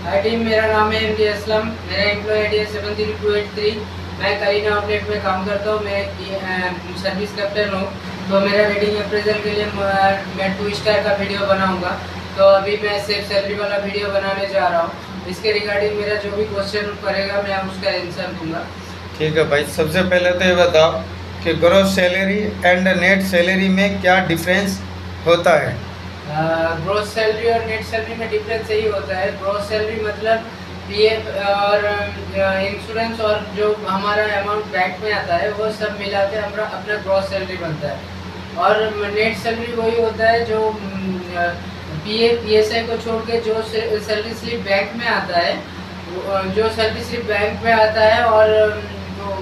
हाय team, मेरा नाम है एमडी असलम। मेरा एम्प्लॉय आईडी है 73283। मैं करीना आउटलेट में काम करता हूँ। मैं सर्विस कैप्टन हूँ। तो मेरा रेटिंग अप्रेजल के लिए मैं 2 स्टार का वीडियो बनाऊँगा। तो अभी मैं सेफ सैलरी वाला वीडियो बनाने जा रहा हूँ। इसके रिगार्डिंग मेरा जो भी क्वेश्चन करेगा मैं उसका आंसर दूँगा। ठीक है भाई, सबसे पहले तो ये बताओ कि gross salary and net salary में क्या डिफरेंस होता है। ग्रॉस सैलरी और नेट सैलरी में डिफरेंस यही होता है। ग्रॉस सैलरी मतलब पीएफ और इंश्योरेंस और जो हमारा अमाउंट बैंक में आता है वो सब मिला के हमारा अपना ग्रॉस सैलरी बनता है। और नेट सैलरी वही होता है जो पीएफ पीएसआई को छोड़ के जो सैलरी स्लिप बैंक में आता है, जो सैलरी स्लिप बैंक में आता है और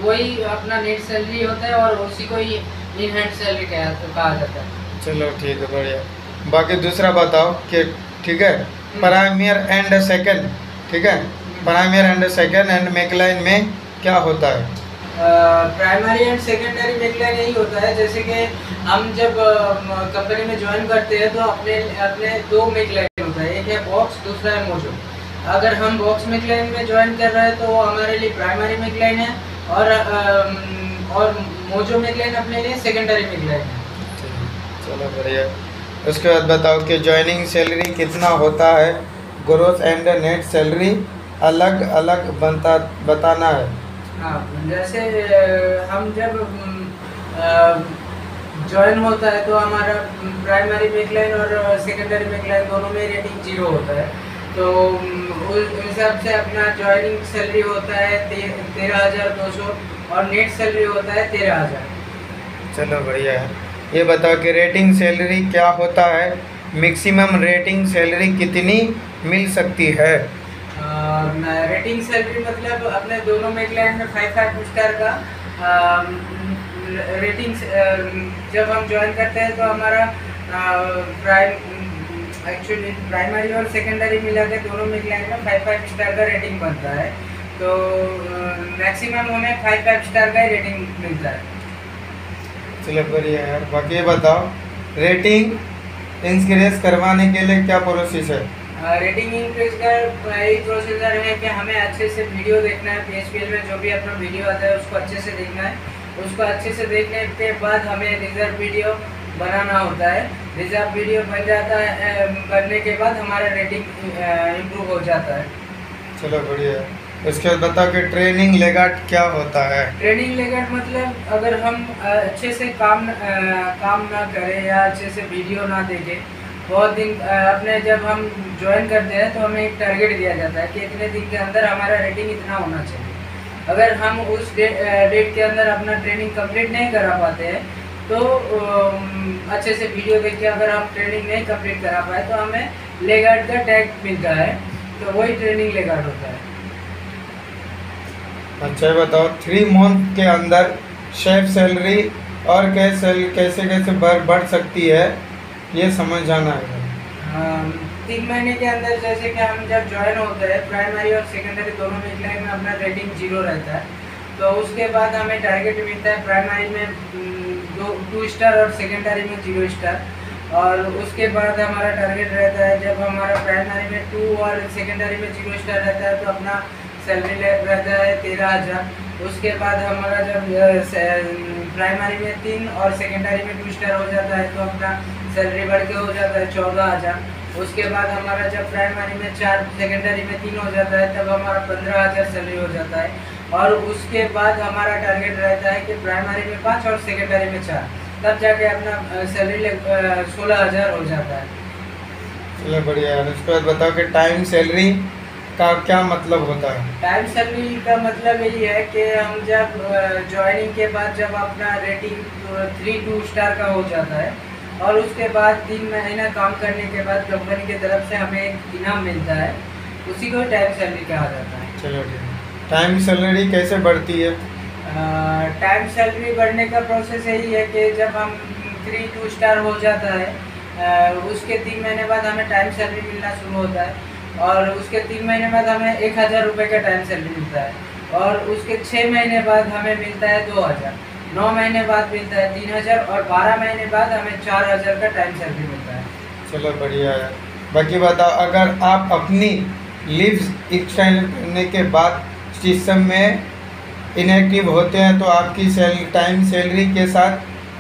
वही अपना नेट सैलरी होता है और उसी को ही इन हैंड सैलरी कहा जाता है। चलो ठीक है, बढ़िया। बाकी दूसरा बताओ कि ठीक है, प्राइमर एंड सेकंड, ठीक है, प्राइमर एंड सेकंड एंड मेकलाइन में क्या होता है। प्राइमरी एंड सेकेंडरी मेकलाइन यही होता है। जैसे कि हम जब कंपनी में ज्वाइन करते हैं तो अपने अपने 2 मेकलाइन होता है, एक है बॉक्स, दूसरा है मोजो। अगर हम बॉक्स मेकलाइन में ज्वाइन कर रहे हैं तो वो हमारे लिए प्राइमरी मेकलाइन है और मोजो मेकलाइन अपने लिए सेकेंडरी मेकलाइन है। चलो बढ़िया। उसके बाद बताओ कि जॉइनिंग सैलरी कितना होता है, ग्रोस एंड नेट सैलरी अलग अलग बताना है। हाँ, जैसे हम जब ज्वाइन होता है तो हमारा प्राइमरी मेकलाइन और सेकेंडरी मेकलाइन दोनों में रेटिंग 0 होता है। तो उस हिसाब से अपना ज्वाइनिंग सैलरी होता है 13,200 और नेट सैलरी होता है 13,000। चलो बढ़िया है। ये बताओ कि रेटिंग सैलरी क्या होता है, मैक्सिमम रेटिंग सैलरी कितनी मिल सकती है। रेटिंग सैलरी मतलब अपने दोनों मेकलाइन में 5 स्टार का रेटिंग जब हम ज्वाइन करते हैं तो हमारा एक्चुअली प्राइमरी और सेकेंडरी मिला के दोनों मेकलाइन में 5 स्टार का रेटिंग बनता है। तो मैक्सिमम हमें 5 स्टार का ही रेटिंग मिलता है। चलो बढ़िया यार। बाकी ये बताओ, रेटिंग इंक्रीज करवाने के लिए क्या प्रोसेस है। रेटिंग इंक्रीज का यही प्रोसीजर है कि हमें अच्छे से वीडियो देखना है। PHPL में जो भी अपना वीडियो आता है उसको अच्छे से देखना है। उसको अच्छे से देखने के बाद हमें रिजर्व वीडियो बनाना होता है। रिजर्व वीडियो बन जाता है, बनने के बाद हमारा रेटिंग इम्प्रूव हो जाता है। चलो बढ़िया। उसके बाद बताओ कि ट्रेनिंग लेगाट क्या होता है। ट्रेनिंग लेगाट मतलब अगर हम अच्छे से काम ना करें या अच्छे से वीडियो ना देखें, बहुत दिन अपने जब हम ज्वाइन करते हैं तो हमें एक टारगेट दिया जाता है कि इतने दिन के अंदर हमारा रेटिंग इतना होना चाहिए। अगर हम उस डेट के अंदर अपना ट्रेनिंग कंप्लीट नहीं करा पाते हैं तो अच्छे से वीडियो देख के अगर हम ट्रेनिंग नहीं कंप्लीट करा पाए तो हमें लेगार्ड का टैग मिलता है। तो वही ट्रेनिंग लेगार्ड होता है। अच्छा बताओ, 3 मंथ के अंदर शेफ सैलरी और कैसे बढ़ सकती है, ये समझ जाना है। 3 महीने के अंदर जैसे कि हम जब ज्वाइन होते हैं प्राइमरी और सेकेंडरी दोनों मेकलाइन में अपना रेटिंग 0 रहता है। तो उसके बाद हमें टारगेट मिलता है प्राइमरी में 2 स्टार और सेकेंडरी में 0 स्टार। और उसके बाद हमारा टारगेट रहता है जब हमारा प्राइमरी में 2 और सेकेंडरी में 0 स्टार रहता है तो अपना सैलरी रहता है 13,000। उसके बाद हमारा जब प्राइमरी में 3 और सेकेंडरी में 2 स्टार हो जाता है तो अपना सैलरी बढ़ के हो जाता है 14,000। उसके बाद हमारा जब प्राइमरी में 4 सेकेंडरी में 3 हो जाता है तब हमारा 15,000 सैलरी हो जाता है। और उसके बाद हमारा टारगेट रहता है कि प्राइमरी में 5 और सेकेंडरी में 4, तब जाके अपना सैलरी 16,000 हो जाता है। चलो बढ़िया है। उसके बाद बताओ कि टाइम सैलरी का क्या मतलब होता है। टाइम सैलरी का मतलब यही है कि हम जब ज्वाइनिंग के बाद जब अपना रेटिंग 3-2 स्टार का हो जाता है और उसके बाद 3 महीना काम करने के बाद कंपनी की तरफ से हमें एक इनाम मिलता है, उसी को टाइम सैलरी कहा जाता है। चलो ठीक है। टाइम सैलरी कैसे बढ़ती है। टाइम सैलरी बढ़ने का प्रोसेस यही है कि जब हम 3-2 स्टार हो जाता है उसके 3 महीने बाद हमें टाइम सैलरी मिलना शुरू होता है। और उसके 3 महीने बाद हमें 1,000 रुपये का टाइम सैलरी मिलता है। और उसके 6 महीने बाद हमें मिलता है 2,000, 9 महीने बाद मिलता है 3,000 और 12 महीने बाद हमें 4,000 का टाइम सैलरी मिलता है। चलो बढ़िया है। बाकी बताओ, अगर आप अपनी लीव्स एक्सटेंड करने के बाद सिस्टम में इनएक्टिव होते हैं तो आपकी टाइम सैलरी के साथ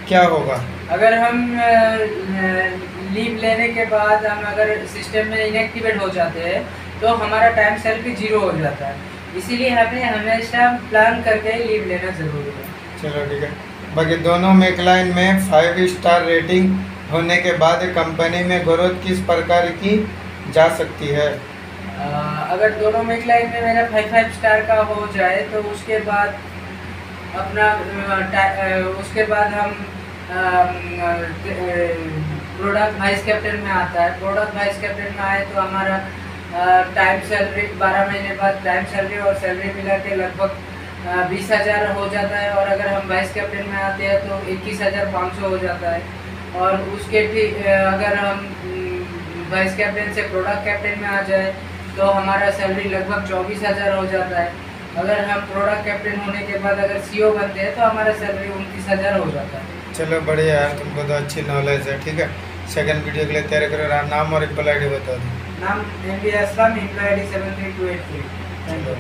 क्या होगा? अगर हम लीव लेने के बाद हम अगर सिस्टम में इनएक्टिवेट हो जाते हैं तो हमारा टाइम सैलरी 0 हो जाता है। इसीलिए हमें हमेशा प्लान करके ही लीव लेना ज़रूरी है। चलो ठीक है। बाकी दोनों मेकलाइन में 5 स्टार रेटिंग होने के बाद कंपनी में ग्रोथ किस प्रकार की जा सकती है? अगर दोनों मेकलाइन में मेरा 5 स्टार का हो जाए तो उसके बाद अपना उसके बाद हम प्रोडक्ट वाइस कैप्टन में आता है। प्रोडक्ट वाइस कैप्टन में आए तो हमारा टाइम सैलरी 12 महीने बाद टाइम सैलरी और सैलरी मिला के लगभग 20,000 हो जाता है। और अगर हम वाइस कैप्टन में आते हैं तो 21,500 हो जाता है। और उसके ठीक अगर हम वाइस कैप्टन से प्रोडक्ट कैप्टन में आ जाए तो हमारा सैलरी लगभग 24,000 हो जाता है। अगर हम प्रोडक्ट कैप्टन होने के बाद अगर सीईओ बनते हैं तो हमारा सैलरी 29,000 हो जाता है। चलो बढ़िया यार, तुमको तो अच्छी नॉलेज है। ठीक है, सेकंड वीडियो के लिए तैयारी करो। नाम और एम्प्लॉय आईडी बता दो। नाम MB Aslam, employee ID 73283। Thank you.